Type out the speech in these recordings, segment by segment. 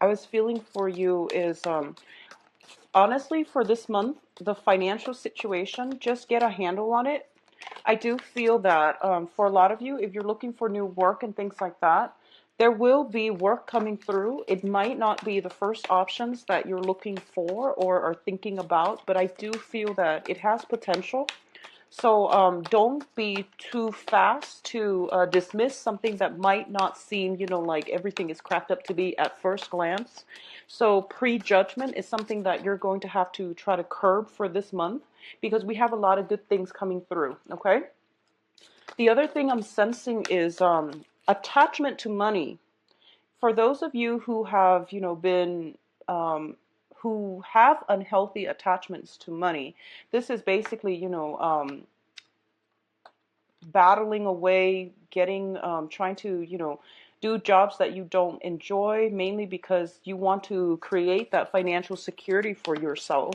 I was feeling for you is honestly for this month, the financial situation, just get a handle on it. I do feel that for a lot of you, if you're looking for new work and things like that, there will be work coming through. It might not be the first options that you're looking for or are thinking about, but I do feel that it has potential. So don't be too fast to dismiss something that might not seem, like everything is cracked up to be at first glance. So prejudgment is something that you're going to have to try to curb for this month because we have a lot of good things coming through, okay? The other thing I'm sensing is attachment to money. For those of you who have, been who have unhealthy attachments to money, this is basically, battling away, getting, trying to, do jobs that you don't enjoy, mainly because you want to create that financial security for yourself.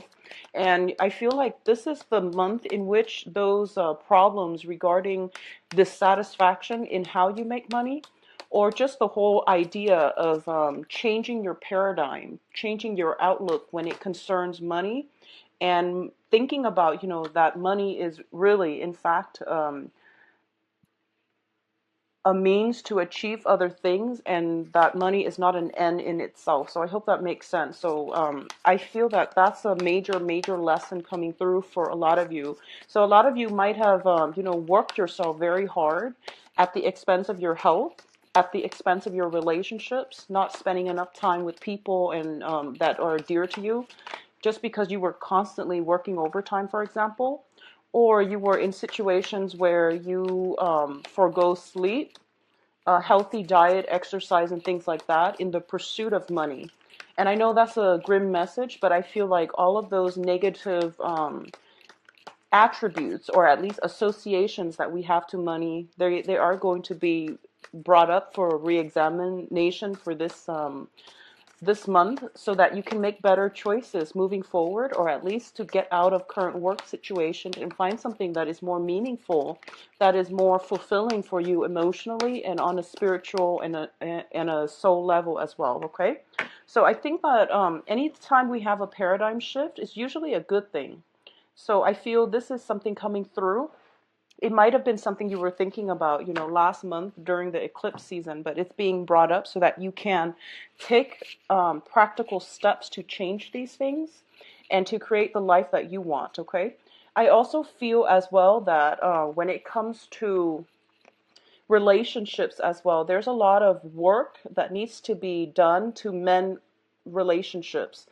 And I feel like this is the month in which those problems regarding dissatisfaction in how you make money, or just the whole idea of changing your paradigm, changing your outlook when it concerns money, and thinking about, that money is really, in fact, a means to achieve other things, and that money is not an end in itself. So I hope that makes sense. So I feel that that's a major, major lesson coming through for a lot of you. So a lot of you might have, worked yourself very hard at the expense of your health, at the expense of your relationships, not spending enough time with people and that are dear to you, just because you were constantly working overtime, for example, or you were in situations where you forego sleep, a healthy diet, exercise, and things like that in the pursuit of money. And I know that's a grim message, but I feel like all of those negative attributes, or at least associations that we have to money, they are going to be brought up for re-examination for this month, so that you can make better choices moving forward, or at least to get out of current work situation and find something that is more meaningful, that is more fulfilling for you emotionally and on a spiritual and a soul level as well, okay? So I think that anytime we have a paradigm shift, it's usually a good thing. So I feel this is something coming through. It might have been something you were thinking about, last month during the eclipse season, but it's being brought up so that you can take practical steps to change these things and to create the life that you want, okay? I also feel as well that when it comes to relationships as well, there's a lot of work that needs to be done to mend relationships.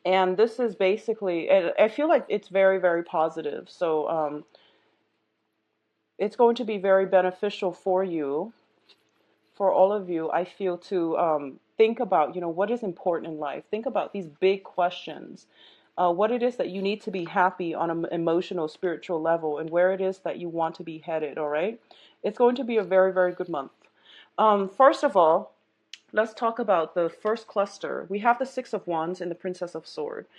And this is basically, I feel like it's very, very positive. So, it's going to be very beneficial for you, for all of you, I feel, to think about, what is important in life. Think about these big questions. What it is that you need to be happy on an emotional, spiritual level, and where it is that you want to be headed, all right? It's going to be a very, very good month. First of all, let's talk about the first cluster. We have the Six of Wands and the Princess of Swords.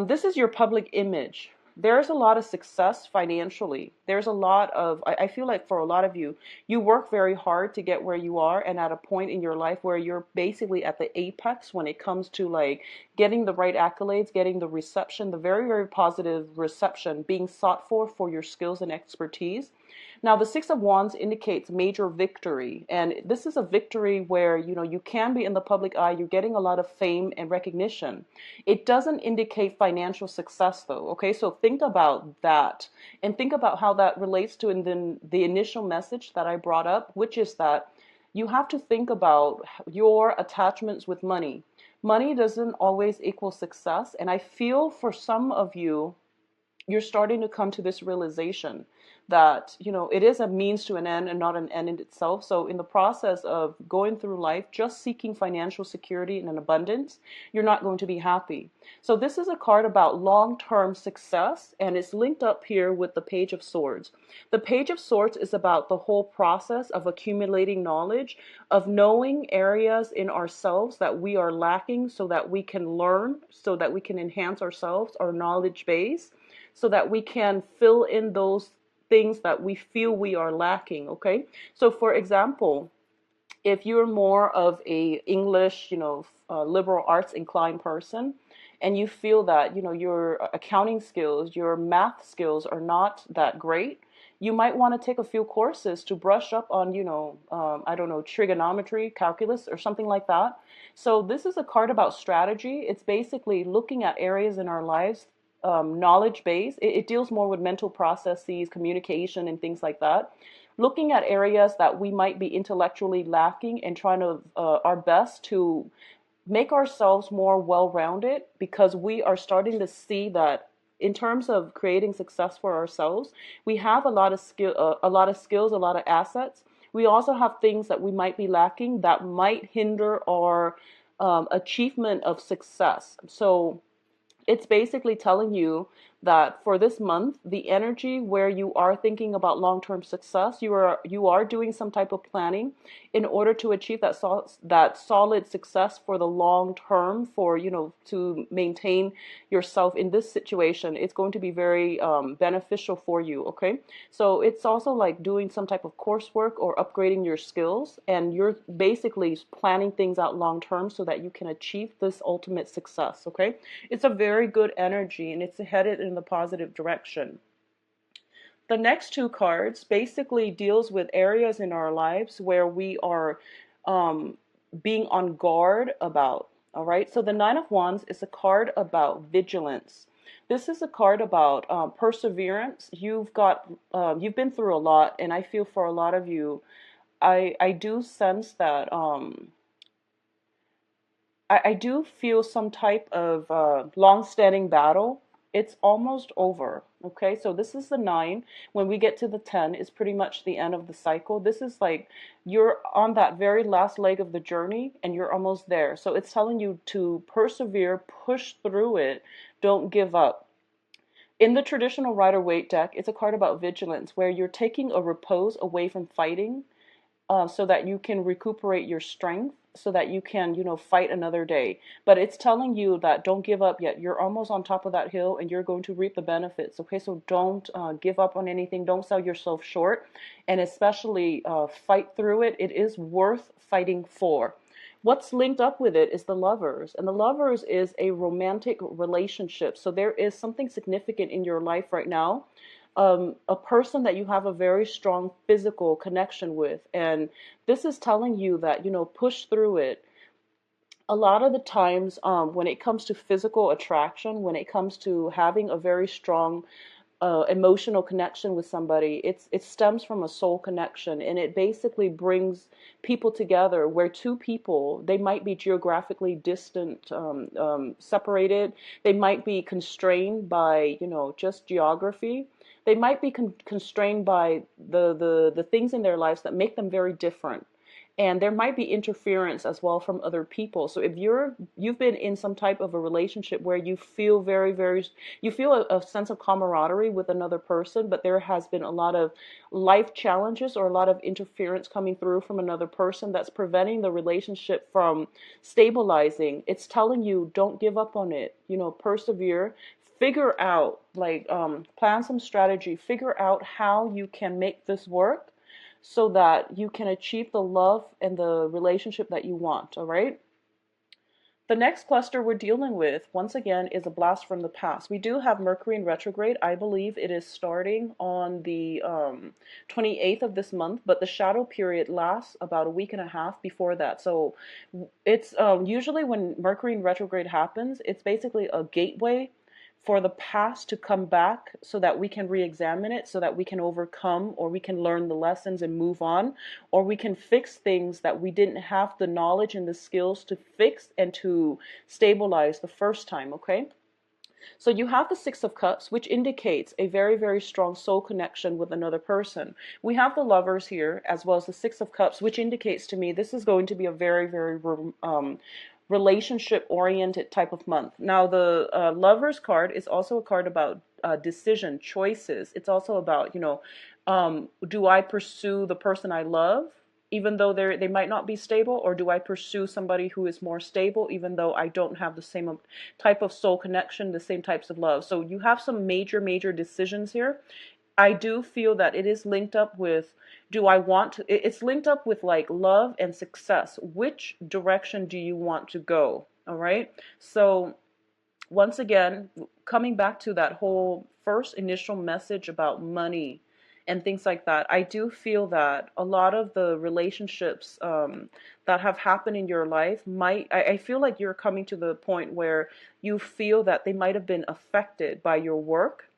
This is your public image. There's a lot of success financially. There's a lot of, I feel like for a lot of you, you work very hard to get where you are, and at a point in your life where you're basically at the apex when it comes to like getting the right accolades, getting the reception, the very, very positive reception being sought for your skills and expertise. Now, the Six of Wands indicates major victory, and this is a victory where, you can be in the public eye, you're getting a lot of fame and recognition. It doesn't indicate financial success, though, okay? So think about that, and think about how that relates to the initial message that I brought up, which is that you have to think about your attachments with money. Money doesn't always equal success, and I feel for some of you, you're starting to come to this realization that it is a means to an end and not an end in itself. So in the process of going through life just seeking financial security and an abundance, you're not going to be happy. So this is a card about long-term success, and it's linked up here with the Page of Swords. The Page of Swords is about the whole process of accumulating knowledge, of knowing areas in ourselves that we are lacking, so that we can learn, so that we can enhance ourselves, our knowledge base, so that we can fill in those things that we feel we are lacking, okay? So for example, If you're more of a English, liberal arts inclined person, and you feel that, your accounting skills, your math skills are not that great, you might want to take a few courses to brush up on, I don't know, trigonometry, calculus, or something like that. So this is a card about strategy. It's basically looking at areas in our lives, knowledge base. It deals more with mental processes, communication, and things like that, looking at areas that we might be intellectually lacking and trying to our best to make ourselves more well-rounded, because we are starting to see that in terms of creating success for ourselves, we have a lot of a lot of skills, a lot of assets. We also have things that we might be lacking that might hinder our achievement of success. So it's basically telling you that for this month, the energy where you are thinking about long-term success, you are doing some type of planning in order to achieve that solid success for the long term, for to maintain yourself in this situation. It's going to be very beneficial for you. Okay, so it's also like doing some type of coursework or upgrading your skills, and you're basically planning things out long term so that you can achieve this ultimate success. Okay, it's a very good energy, and it's headed in the positive direction. The next two cards basically deals with areas in our lives where we are um, being on guard about. All right, so the Nine of Wands is a card about vigilance. This is a card about perseverance. You've been through a lot, and I feel for a lot of you, I do sense that I do feel some type of long-standing battle. It's almost over. Okay, so this is the nine. When we get to the 10, it's pretty much the end of the cycle. This is like you're on that very last leg of the journey and you're almost there. So it's telling you to persevere, push through it, don't give up. In the traditional Rider-Waite deck, it's a card about vigilance where you're taking a repose away from fighting, so that you can recuperate your strength, so that you can, fight another day. But it's telling you that don't give up yet. You're almost on top of that hill and you're going to reap the benefits. Okay, so don't give up on anything. Don't sell yourself short, and especially fight through it. It is worth fighting for. What's linked up with it is the Lovers, and the Lovers is a romantic relationship. So there is something significant in your life right now, a person that you have a very strong physical connection with. And this is telling you that, push through it. A lot of the times, when it comes to physical attraction, when it comes to having a very strong emotional connection with somebody, it stems from a soul connection, and it basically brings people together where two people, they might be geographically distant, separated, they might be constrained by just geography, they might be constrained by the things in their lives that make them very different. And there might be interference as well from other people. So if you've been in some type of a relationship where you feel very, very, you feel a sense of camaraderie with another person, but there has been a lot of life challenges or a lot of interference coming through from another person that's preventing the relationship from stabilizing, it's telling you don't give up on it. Persevere, figure out, like, plan some strategy, figure out how you can make this work so that you can achieve the love and the relationship that you want. All right. The next cluster we're dealing with, once again, is a blast from the past. We do have Mercury in retrograde. I believe it is starting on the 28th of this month, but the shadow period lasts about a week and a half before that. So it's usually when Mercury in retrograde happens, it's basically a gateway for the past to come back so that we can re-examine it, so that we can overcome, or we can learn the lessons and move on, or we can fix things that we didn't have the knowledge and the skills to fix and to stabilize the first time. Okay, so you have the Six of Cups, which indicates a very, very strong soul connection with another person. We have the Lovers here, as well as the Six of Cups, which indicates to me this is going to be a very, very relationship oriented type of month. Now the Lovers card is also a card about decision, choices. It's also about, do I pursue the person I love even though they might not be stable, or do I pursue somebody who is more stable even though I don't have the same type of soul connection, the same types of love? So you have some major decisions here. I do feel that it is linked up with, do I want to, it's linked up with like love and success. Which direction do you want to go? All right. So once again, coming back to that whole first initial message about money and things like that, I do feel that a lot of the relationships that have happened in your life I feel like you're coming to the point where you feel that they might have been affected by your work,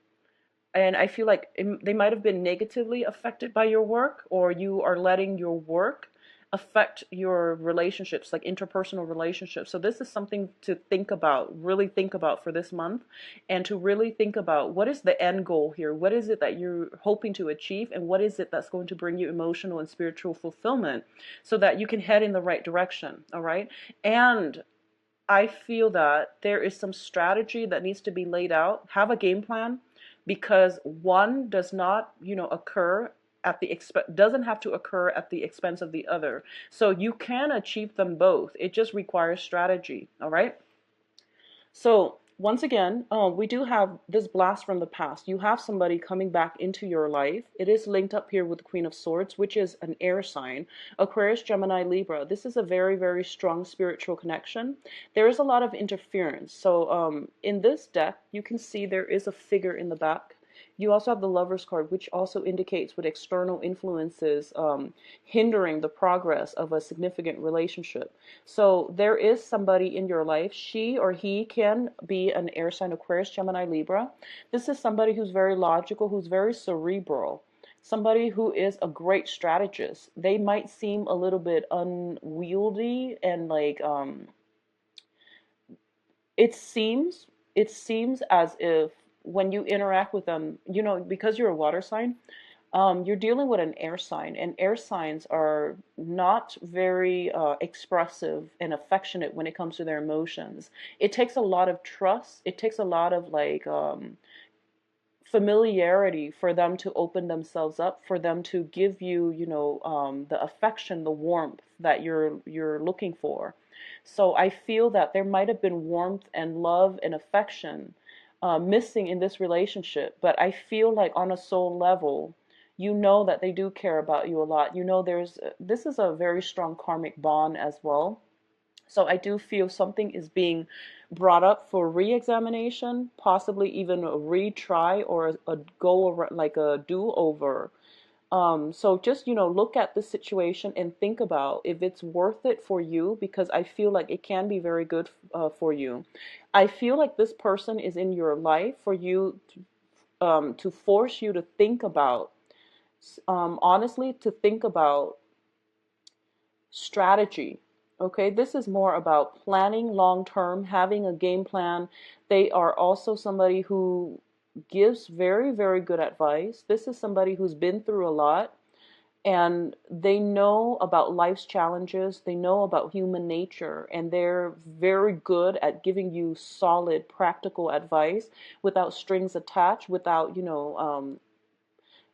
and I feel like they might have been negatively affected by your work, or you are letting your work affect your relationships, like interpersonal relationships. So this is something to think about, really think about for this month, and to really think about what is the end goal here? What is it that you're hoping to achieve, and what is it that's going to bring you emotional and spiritual fulfillment so that you can head in the right direction, all right? And I feel that there is some strategy that needs to be laid out. Have a game plan, because one does not, occur at the doesn't have to occur at the expense of the other. So you can achieve them both. It just requires strategy, all right? So once again, we do have this blast from the past. You have somebody coming back into your life. It is linked up here with the Queen of Swords, which is an air sign. Aquarius, Gemini, Libra. This is a very, very strong spiritual connection. There is a lot of interference. So in this deck, you can see there is a figure in the back. You also have the Lover's card, which also indicates with external influences hindering the progress of a significant relationship. So there is somebody in your life. She or he can be an air sign, Aquarius, Gemini, Libra. This is somebody who's very logical, who's very cerebral, somebody who is a great strategist. They might seem a little bit unwieldy and like it seems as if when you interact with them, because you're a water sign, you're dealing with an air sign, and air signs are not very expressive and affectionate when it comes to their emotions. It takes a lot of trust. It takes a lot of like familiarity for them to open themselves up, for them to give you, the affection, the warmth that you're looking for. So I feel that there might have been warmth and love and affection missing in this relationship, but I feel like on a soul level, that they do care about you a lot. This is a very strong karmic bond as well. So I do feel something is being brought up for re-examination, possibly even a retry or a go over, like a do-over. So just, look at the situation and think about if it's worth it for you, because I feel like it can be very good for you. I feel like this person is in your life for you to force you to think about, honestly, to think about strategy. Okay, this is more about planning long term, having a game plan. They are also somebody who gives very, very good advice. This is somebody who's been through a lot, and they know about life's challenges. They know about human nature, and they're very good at giving you solid, practical advice without strings attached, without,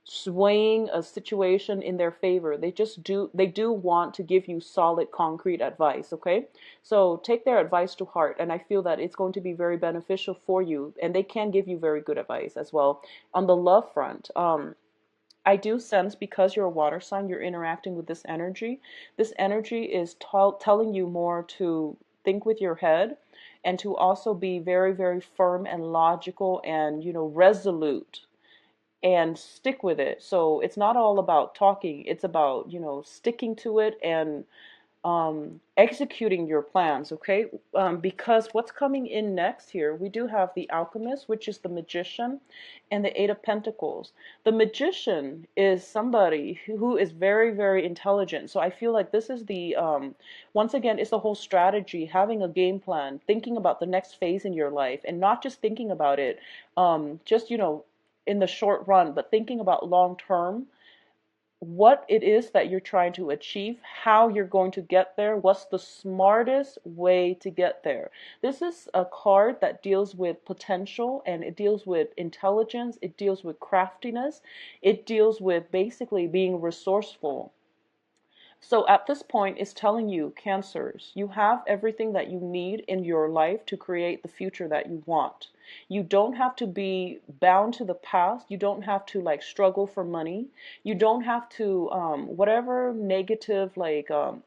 swaying a situation in their favor. They do want to give you solid, concrete advice, okay? So take their advice to heart, and I feel that it's going to be very beneficial for you, and they can give you very good advice as well. On the love front, I do sense, because you're a water sign, you're interacting with this energy. This energy is telling you more to think with your head, and to also be very, very firm and logical and, resolute, and stick with it. So it's not all about talking. It's about, sticking to it and executing your plans, okay? Because what's coming in next here, we do have the Alchemist, which is the Magician, and the Eight of Pentacles. The Magician is somebody who is very, very intelligent. So I feel like this is the, once again, it's the whole strategy, having a game plan, thinking about the next phase in your life, and not just thinking about it, just, in the short run, but thinking about long term, what it is that you're trying to achieve, how you're going to get there, what's the smartest way to get there. This is a card that deals with potential, and it deals with intelligence, it deals with craftiness, it deals with basically being resourceful. So at this point, it's telling you, Cancers, you have everything that you need in your life to create the future that you want. You don't have to be bound to the past. You don't have to like struggle for money. You don't have to, whatever negative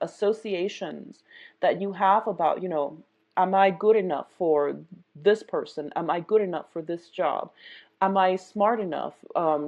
associations that you have about, am I good enough for this person? Am I good enough for this job? Am I smart enough?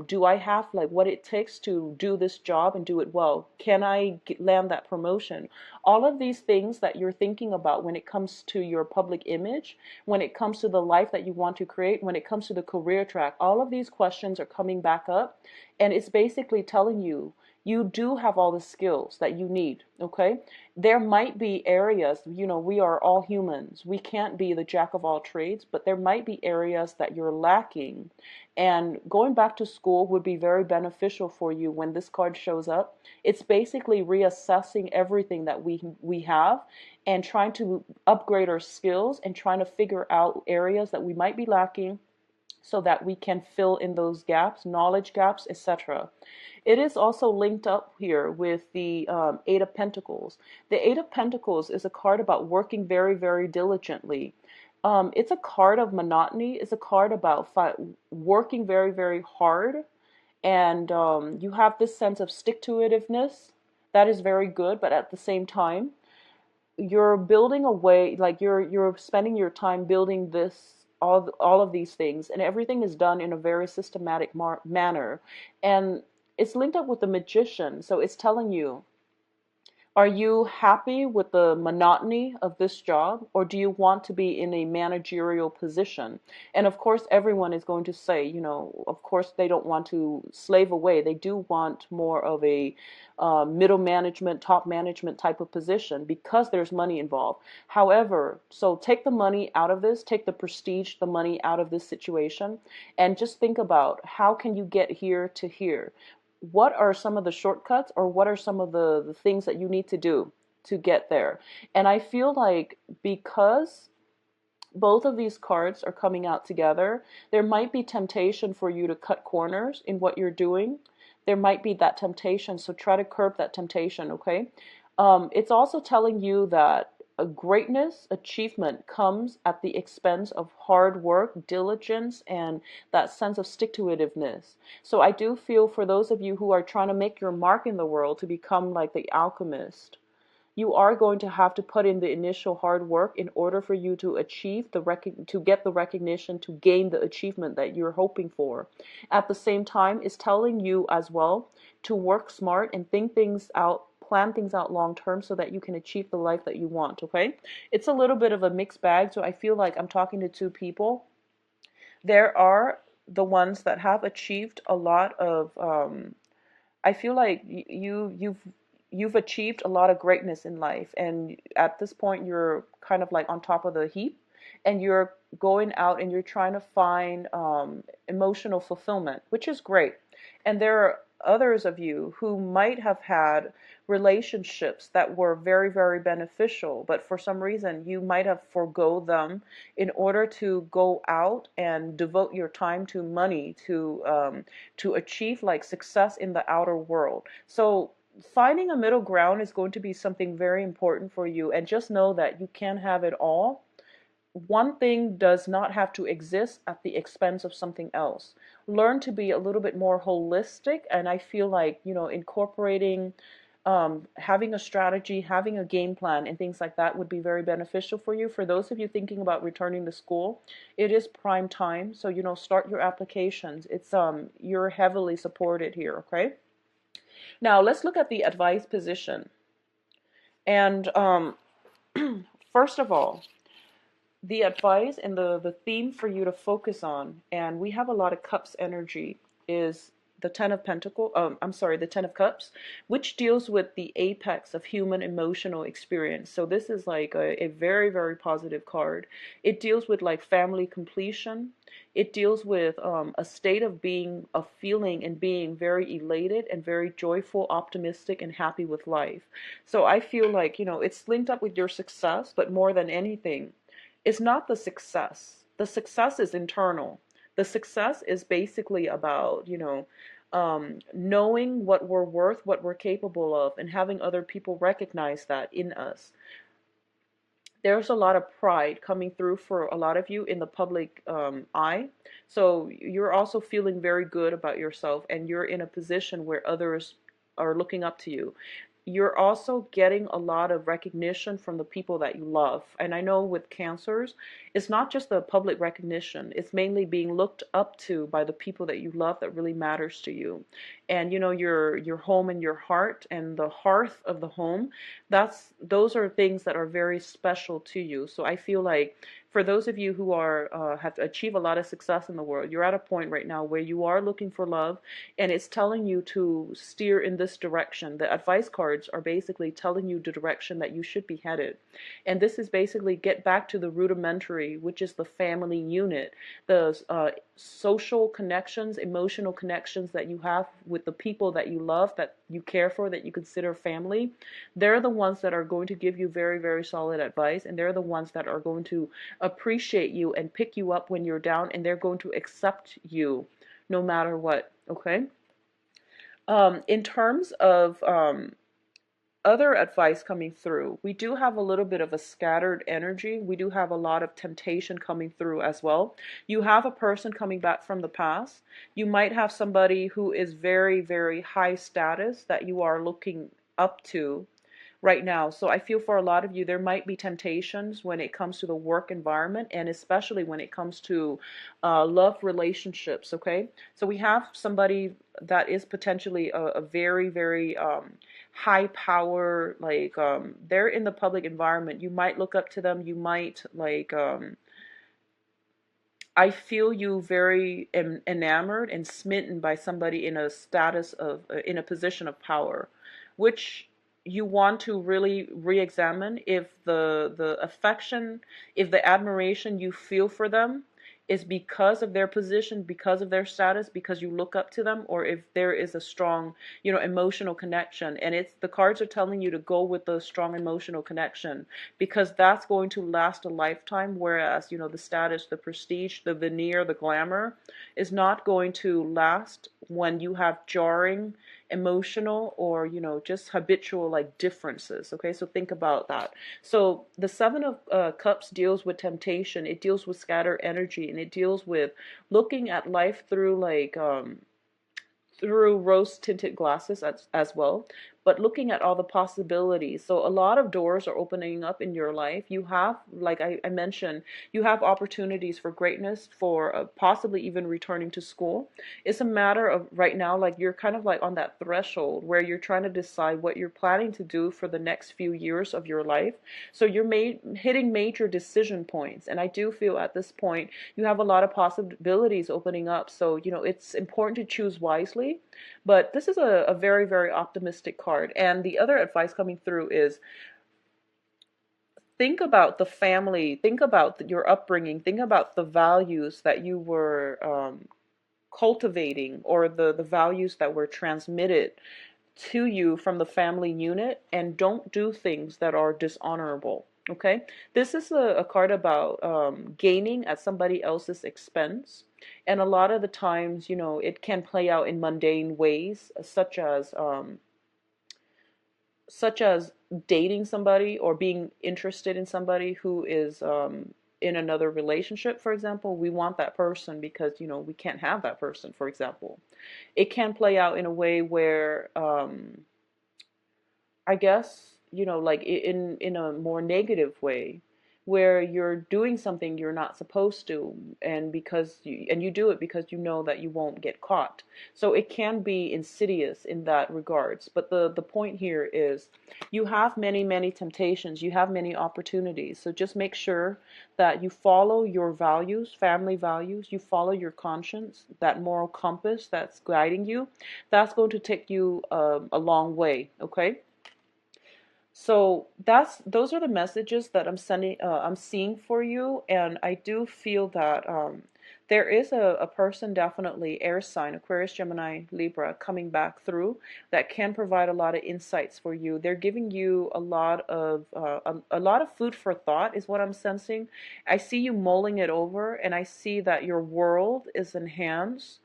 Do I have like what it takes to do this job and do it well? Can I land that promotion? All of these things that you're thinking about when it comes to your public image, when it comes to the life that you want to create, when it comes to the career track, all of these questions are coming back up, and it's basically telling you you do have all the skills that you need, okay? There might be areas, we are all humans. We can't be the jack of all trades, but there might be areas that you're lacking. And going back to school would be very beneficial for you when this card shows up. It's basically reassessing everything that we have and trying to upgrade our skills and trying to figure out areas that we might be lacking so that we can fill in those gaps, knowledge gaps, etc. It is also linked up here with the Eight of Pentacles. The Eight of Pentacles is a card about working very, very diligently. It's a card of monotony. It's a card about working very, very hard. And you have this sense of stick-to-itiveness. That is very good, but at the same time, you're building a way, like you're spending your time building all of these things, and everything is done in a very systematic manner. And it's linked up with the Magician, so it's telling you, are you happy with the monotony of this job, or do you want to be in a managerial position? And of course, everyone is going to say, of course, they don't want to slave away. They do want more of a middle management, top management type of position because there's money involved. However, so take the money out of this, take the prestige, the money out of this situation, and just think about how can you get here to here? What are some of the shortcuts, or what are some of the things that you need to do to get there? And I feel like because both of these cards are coming out together, there might be temptation for you to cut corners in what you're doing. There might be that temptation, so try to curb that temptation, okay? It's also telling you that a greatness, achievement comes at the expense of hard work, diligence, and that sense of stick-to-itiveness. So I do feel for those of you who are trying to make your mark in the world, to become like the alchemist, you are going to have to put in the initial hard work in order for you to achieve to get the recognition, to gain the achievement that you're hoping for. At the same time, it's telling you as well to work smart and think things out, plan things out long term so that you can achieve the life that you want, okay? It's a little bit of a mixed bag, so I feel like I'm talking to two people. There are the ones that have achieved a lot of I feel like you've achieved a lot of greatness in life, and at this point you're kind of like on top of the heap, and you're going out and you're trying to find emotional fulfillment, which is great. And there are others of you who might have had relationships that were very, very beneficial, but for some reason you might have forgo them in order to go out and devote your time to money, to achieve like success in the outer world. So finding a middle ground is going to be something very important for you, and just know that you can have it all. One thing does not have to exist at the expense of something else. Learn to be a little bit more holistic, and I feel like, incorporating, having a strategy, having a game plan, and things like that would be very beneficial for you. For those of you thinking about returning to school, it is prime time, so, start your applications. It's, you're heavily supported here, okay? Now, let's look at the advice position. And first of all, the advice and the theme for you to focus on, and we have a lot of cups energy, is the Ten of Pentacles, the Ten of Cups, which deals with the apex of human emotional experience. So this is like a very, very positive card. It deals with like family completion. It deals with a state of being, of feeling and being very elated and very joyful, optimistic, and happy with life. So I feel like, it's linked up with your success, but more than anything, it's not the success. The success is internal. The success is basically about, knowing what we're worth, what we're capable of, and having other people recognize that in us. There's a lot of pride coming through for a lot of you in the public eye. So you're also feeling very good about yourself, and you're in a position where others are looking up to you. You're also getting a lot of recognition from the people that you love. And I know with cancers, it's not just the public recognition, it's mainly being looked up to by the people that you love that really matters to you. And your home and your heart and the hearth of the home, those are things that are very special to you. So I feel like for those of you who are have achieved a lot of success in the world, you're at a point right now where you are looking for love, and it's telling you to steer in this direction. The advice cards are basically telling you the direction that you should be headed. And this is basically get back to the rudimentary, which is the family unit, the social connections, emotional connections that you have with the people that you love, that you care for, that you consider family. They're the ones that are going to give you very, very solid advice, and they're the ones that are going to appreciate you and pick you up when you're down, and they're going to accept you no matter what. Okay. In terms of other advice coming through, we do have a little bit of a scattered energy. We do have a lot of temptation coming through as well. You have a person coming back from the past. You might have somebody who is very, very high status that you are looking up to right now. So I feel for a lot of you, there might be temptations when it comes to the work environment, and especially when it comes to love relationships. Okay, so we have somebody that is potentially a very, very high power, like they're in the public environment. You might look up to them. You might like I feel you very enamored and smitten by somebody in a status of, in a position of power, which you want to really re-examine if the affection, if the admiration you feel for them is because of their position, because of their status, because you look up to them, or if there is a strong, emotional connection. And it's the cards are telling you to go with the strong emotional connection, because that's going to last a lifetime, whereas, the status, the prestige, the veneer, the glamour is not going to last when you have jarring emotional or just habitual like differences. Okay, so think about that. So the Seven of Cups deals with temptation, it deals with scattered energy, and it deals with looking at life through like through rose tinted glasses as well, but looking at all the possibilities. So a lot of doors are opening up in your life. You have, like I mentioned, you have opportunities for greatness, for possibly even returning to school. It's a matter of right now, like you're kind of like on that threshold where you're trying to decide what you're planning to do for the next few years of your life. So you're hitting major decision points. And I do feel at this point you have a lot of possibilities opening up. So, it's important to choose wisely. But this is a very, very optimistic card. And the other advice coming through is think about the family, think about your upbringing, think about the values that you were cultivating, or the values that were transmitted to you from the family unit, and don't do things that are dishonorable. Okay, this is a card about gaining at somebody else's expense, and a lot of the times, it can play out in mundane ways, such as dating somebody or being interested in somebody who is in another relationship. For example, we want that person because we can't have that person, for example. It can play out in a way where I guess, like in a more negative way, where you're doing something you're not supposed to, and you do it because you know that you won't get caught. So it can be insidious in that regards. But the point here is you have many, many temptations, you have many opportunities. So just make sure that you follow your values, family values, you follow your conscience, that moral compass that's guiding you. That's going to take you a long way, okay? So those are the messages that I'm sending, I'm seeing for you, and I do feel that there is a person, definitely air sign, Aquarius, Gemini, Libra, coming back through that can provide a lot of insights for you. They're giving you a lot of food for thought, is what I'm sensing. I see you mulling it over, and I see that your world is enhanced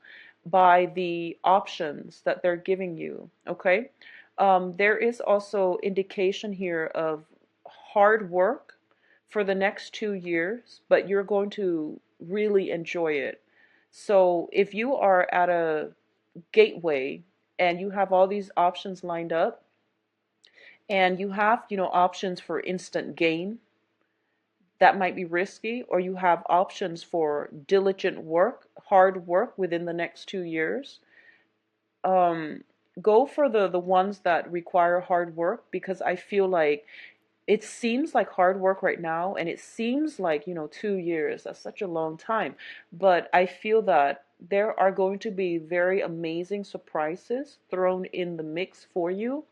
by the options that they're giving you, okay? There is also indication here of hard work for the next 2 years, but you're going to really enjoy it. So if you are at a gateway and you have all these options lined up, and you have, options for instant gain, that might be risky, or you have options for diligent work, hard work within the next 2 years. Um, Go for the ones that require hard work, because I feel like it seems like hard work right now, and it seems like, 2 years, that's such a long time. But I feel that there are going to be very amazing surprises thrown in the mix for you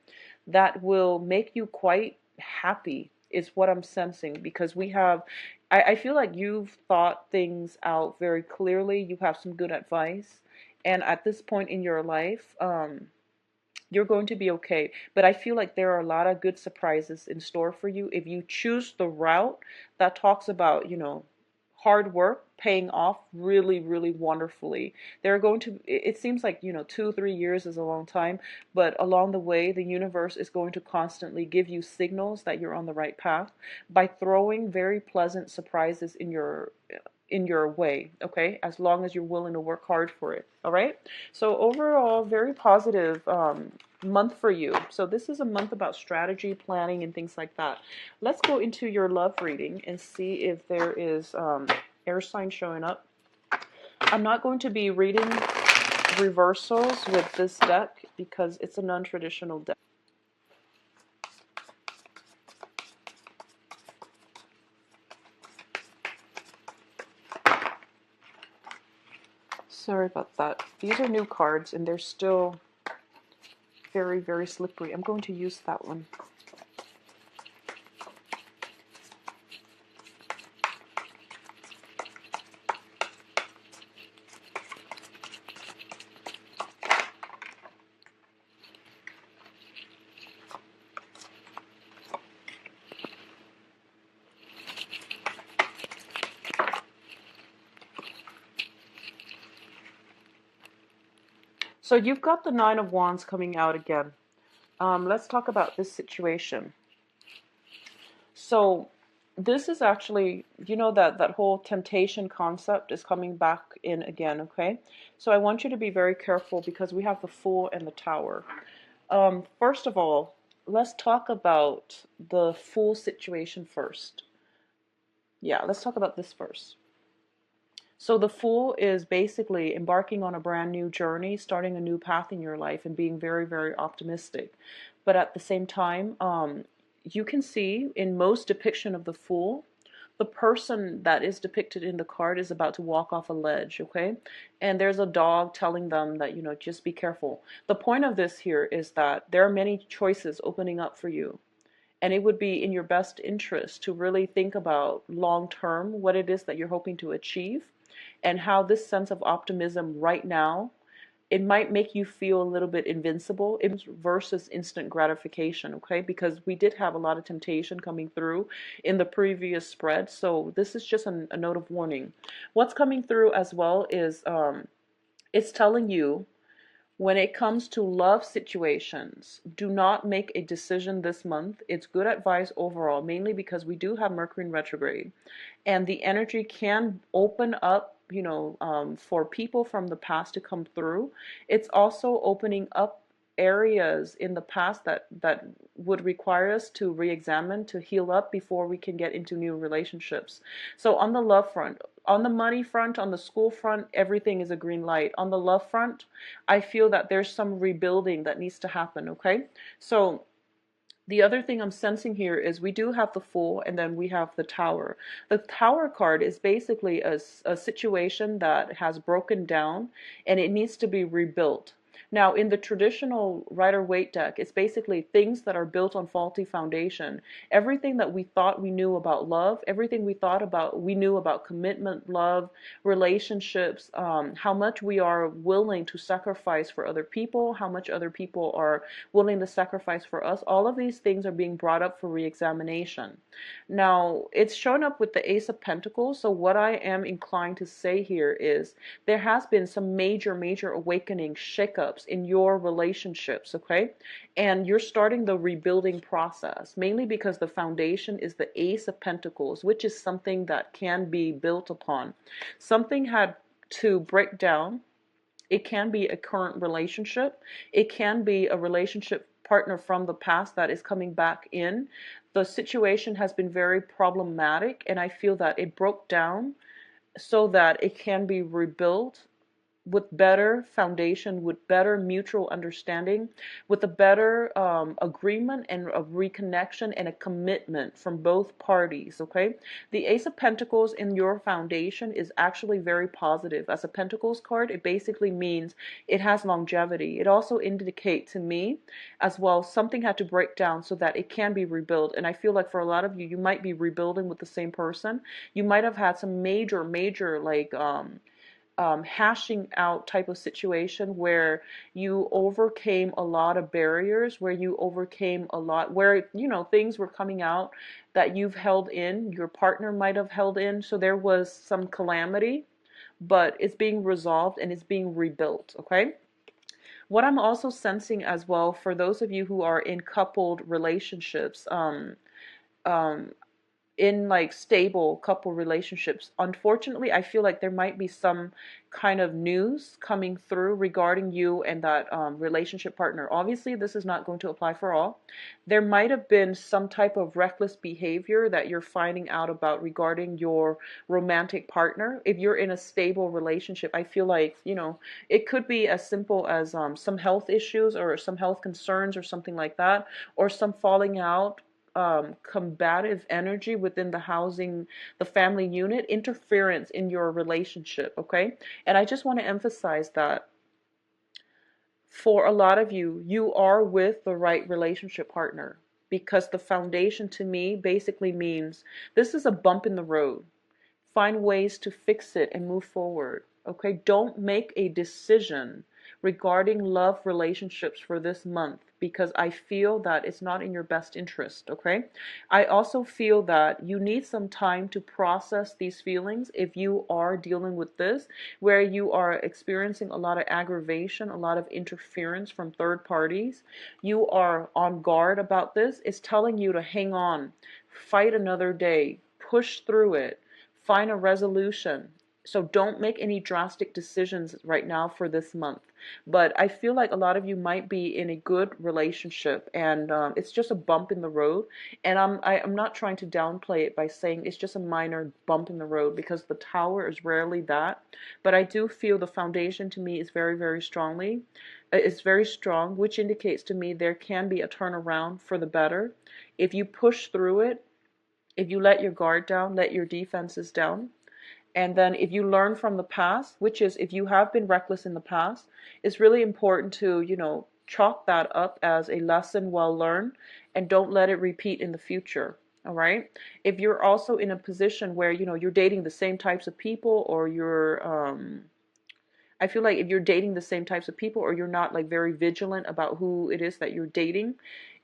that will make you quite happy, is what I'm sensing, because I feel like you've thought things out very clearly. You have some good advice. And at this point in your life, you're going to be okay. But I feel like there are a lot of good surprises in store for you if you choose the route that talks about, hard work paying off really, really wonderfully. There are going to, it seems like, 2, 3 years is a long time, but along the way, the universe is going to constantly give you signals that you're on the right path by throwing very pleasant surprises in your way, okay? As long as you're willing to work hard for it, all right? So overall, very positive month for you. So this is a month about strategy, planning, and things like that. Let's go into your love reading and see if there is air sign showing up. I'm not going to be reading reversals with this deck because it's a non-traditional deck. Sorry about that. These are new cards and they're still very, very slippery. I'm going to use that one. So you've got the Nine of Wands coming out again. Let's talk about this situation. So this is actually, that whole temptation concept is coming back in again, okay? So I want you to be very careful because we have the Fool and the Tower. First of all, let's talk about the Fool situation first. Yeah, let's talk about this first. So the Fool is basically embarking on a brand new journey, starting a new path in your life and being very, very optimistic. But at the same time, you can see in most depiction of the Fool, the person that is depicted in the card is about to walk off a ledge, okay? And there's a dog telling them that, just be careful. The point of this here is that there are many choices opening up for you. And it would be in your best interest to really think about long term what it is that you're hoping to achieve, and how this sense of optimism right now, it might make you feel a little bit invincible versus instant gratification, okay? Because we did have a lot of temptation coming through in the previous spread. So this is just a note of warning. What's coming through as well is it's telling you, when it comes to love situations, do not make a decision this month. It's good advice overall, mainly because we do have Mercury in retrograde, and the energy can open up, for people from the past to come through. It's also opening up areas in the past that would require us to re-examine, to heal up before we can get into new relationships. So on the love front, on the money front, on the school front, everything is a green light. On the love front, I feel that there's some rebuilding that needs to happen, okay? So the other thing I'm sensing here is we do have the Fool and then we have the Tower. The Tower card is basically a situation that has broken down and it needs to be rebuilt. Now, in the traditional Rider-Waite deck, it's basically things that are built on faulty foundation. Everything that we thought we knew about love, everything we knew about commitment, love, relationships, how much we are willing to sacrifice for other people, how much other people are willing to sacrifice for us. All of these things are being brought up for re-examination. Now, it's shown up with the Ace of Pentacles, so what I am inclined to say here is there has been some major awakening shakeups in your relationships, okay? And you're starting the rebuilding process, mainly because the foundation is the Ace of Pentacles, which is something that can be built upon. Something had to break down. It can be a current relationship. It can be a relationship partner from the past that is coming back in. The situation has been very problematic, and I feel that it broke down so that it can be rebuilt with better foundation, with better mutual understanding, with a better agreement and a reconnection and a commitment from both parties, okay? The Ace of Pentacles in your foundation is actually very positive. As a Pentacles card, it basically means it has longevity. It also indicates to me as well something had to break down so that it can be rebuilt. And I feel like for a lot of you, you might be rebuilding with the same person. You might have had some major like hashing out type of situation where you overcame a lot of barriers, where you overcame a lot, where, you know, things were coming out that you've held in, your partner might have held in. So there was some calamity, but it's being resolved and it's being rebuilt, okay? What I'm also sensing as well for those of you who are in coupled relationships, um, in like stable couple relationships, unfortunately I feel like there might be some kind of news coming through regarding you and that relationship partner. Obviously this is not going to apply for all. There might have been some type of reckless behavior that you're finding out about regarding your romantic partner. If you're in a stable relationship, I feel like, you know, it could be as simple as some health issues or some health concerns or something like that, or some falling out, combative energy within the family unit, interference in your relationship, okay? And I just want to emphasize that for a lot of you, you are with the right relationship partner, because the foundation to me basically means this is a bump in the road. Find ways to fix it and move forward, okay? Don't make a decision regarding love relationships for this month, because I feel that it's not in your best interest, okay? I also feel that you need some time to process these feelings if you are dealing with this, where you are experiencing a lot of aggravation, a lot of interference from third parties. You are on guard about this. It's telling you to hang on, fight another day, push through it, find a resolution. So don't make any drastic decisions right now for this month. But I feel like a lot of you might be in a good relationship, and it's just a bump in the road. And I'm not trying to downplay it by saying it's just a minor bump in the road, because the Tower is rarely that. But I do feel the foundation to me is very strongly. It's very strong, which indicates to me there can be a turnaround for the better if you push through it. If you let your guard down, let your defenses down, and then if you learn from the past, which is if you have been reckless in the past, it's really important to, you know, chalk that up as a lesson well learned and don't let it repeat in the future. All right. If you're also in a position where, you know, you're dating the same types of people, or I feel like if you're dating the same types of people, or you're not like very vigilant about who it is that you're dating,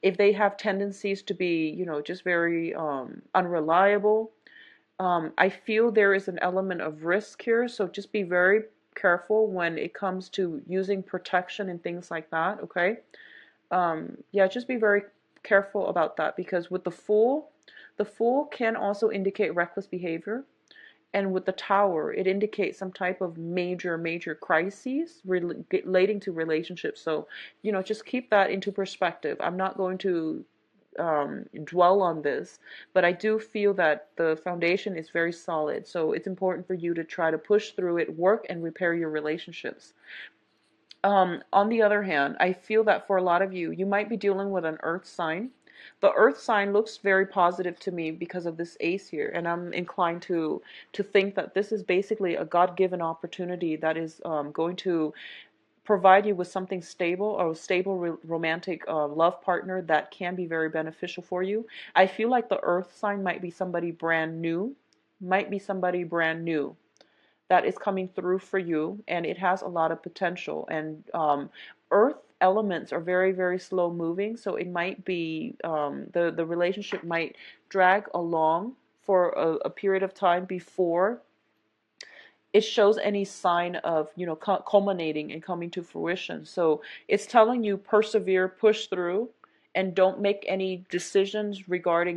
if they have tendencies to be, you know, just very unreliable, I feel there is an element of risk here, so just be very careful when it comes to using protection and things like that, okay? Yeah, just be very careful about that, because with the Fool can also indicate reckless behavior, and with the Tower, it indicates some type of major crises relating to relationships. So, you know, just keep that into perspective. I'm not going to dwell on this, but I do feel that the foundation is very solid. So it's important for you to try to push through it, work and repair your relationships. On the other hand, I feel that for a lot of you, you might be dealing with an earth sign. The earth sign looks very positive to me because of this ace here, and I'm inclined to think that this is basically a God-given opportunity that is going to provide you with something stable, or a stable romantic love partner that can be very beneficial for you. I feel like the earth sign might be somebody brand new, might be somebody brand new that is coming through for you, and it has a lot of potential. And earth elements are very, very slow moving, so it might be the relationship might drag along for a period of time before it shows any sign of, culminating and coming to fruition. So it's telling you persevere, push through, and don't make any decisions regarding,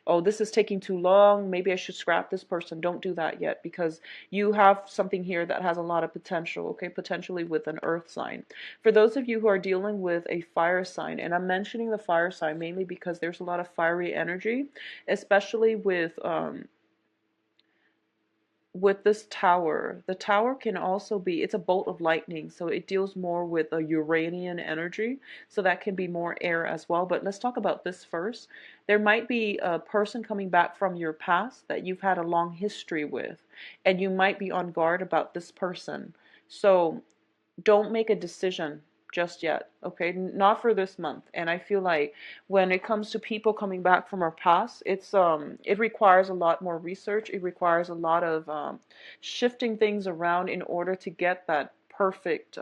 oh, this is taking too long, maybe I should scrap this person. Don't do that yet, because you have something here that has a lot of potential, okay, potentially with an earth sign. For those of you who are dealing with a fire sign, and I'm mentioning the fire sign mainly because there's a lot of fiery energy, especially with this tower. The tower can also be, it's a bolt of lightning, so it deals more with a Uranian energy, so that can be more air as well. But let's talk about this first. There might be a person coming back from your past that you've had a long history with, and you might be on guard about this person. So don't make a decision just yet, okay? Not for this month. And I feel like when it comes to people coming back from our past, it requires a lot more research. It requires a lot of shifting things around in order to get that perfect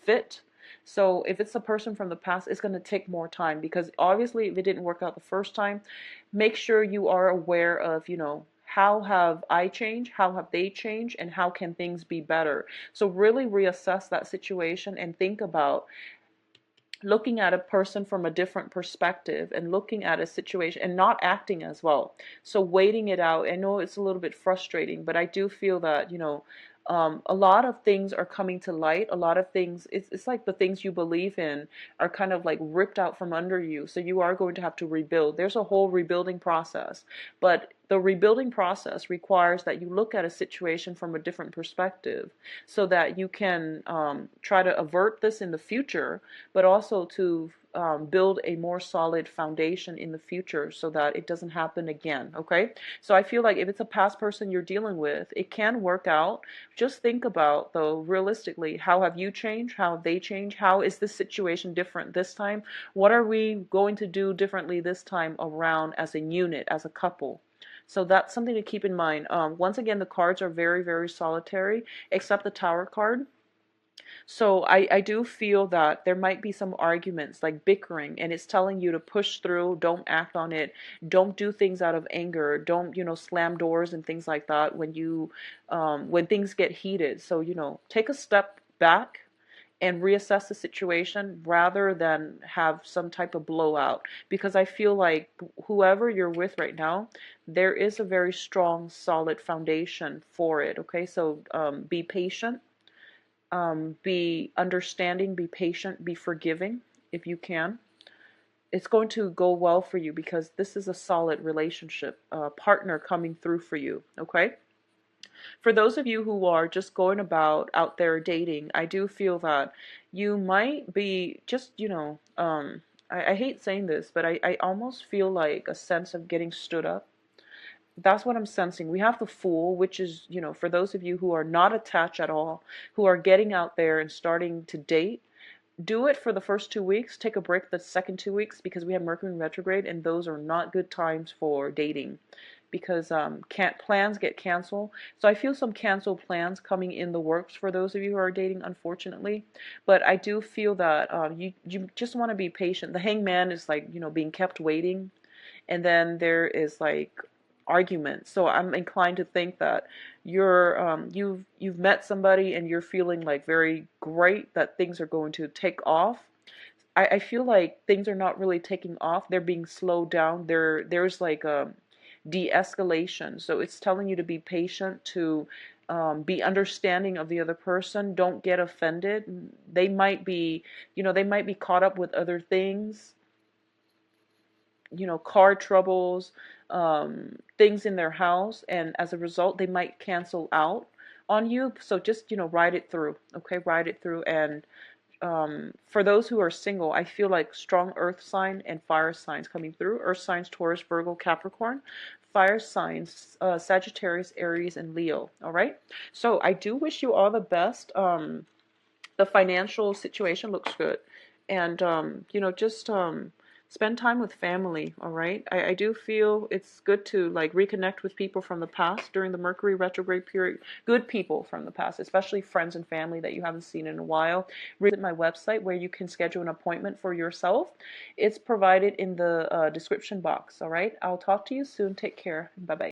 fit. So if it's a person from the past, it's going to take more time, because obviously if it didn't work out the first time, make sure you are aware of, how have I changed, how have they changed, and how can things be better. So really reassess that situation and think about looking at a person from a different perspective, and looking at a situation and not acting as well. So waiting it out. I know it's a little bit frustrating, but I do feel that, a lot of things are coming to light. A lot of things, it's like the things you believe in are kind of like ripped out from under you. So you are going to have to rebuild. There's a whole rebuilding process. But the rebuilding process requires that you look at a situation from a different perspective, so that you can try to avert this in the future, but also to build a more solid foundation in the future so that it doesn't happen again, okay? So I feel like if it's a past person you're dealing with, it can work out. Just think about, though, realistically, how have you changed? How have they changed? How is this situation different this time? What are we going to do differently this time around as a unit, as a couple? So that's something to keep in mind. Once again, the cards are very, very solitary, except the Tower card. So I do feel that there might be some arguments, like bickering, and it's telling you to push through, don't act on it, don't do things out of anger, don't, slam doors and things like that when things get heated. So, take a step back and reassess the situation rather than have some type of blowout, because I feel like whoever you're with right now, there is a very strong, solid foundation for it, okay? So be patient, be understanding, be patient, be forgiving if you can. It's going to go well for you, because this is a solid relationship, partner coming through for you, okay? For those of you who are just going about out there dating, I do feel that you might be just, I hate saying this, but I almost feel like a sense of getting stood up. That's what I'm sensing. We have the Fool, which is, for those of you who are not attached at all, who are getting out there and starting to date, do it for the first 2 weeks. Take a break the second 2 weeks, because we have Mercury retrograde, and those are not good times for dating, because can't plans get canceled. So I feel some canceled plans coming in the works for those of you who are dating, unfortunately. But I do feel that you just want to be patient. The Hangman is like, being kept waiting, and then there is like argument. So I'm inclined to think that you've met somebody and you're feeling like very great that things are going to take off. I feel like things are not really taking off. They're being slowed down. There's like a de-escalation. So it's telling you to be patient, to be understanding of the other person. Don't get offended. They might be, they might be caught up with other things, car troubles, things in their house, and as a result, they might cancel out on you. So just, ride it through, okay? Ride it through. And for those who are single, I feel like strong earth sign and fire signs coming through. Earth signs, Taurus, Virgo, Capricorn. Fire signs, Sagittarius, Aries, and Leo. All right. So I do wish you all the best. The financial situation looks good. And, just spend time with family, all right? I do feel it's good to like reconnect with people from the past during the Mercury retrograde period. Good people from the past, especially friends and family that you haven't seen in a while. Visit my website where you can schedule an appointment for yourself. It's provided in the description box, all right? I'll talk to you soon. Take care. Bye-bye.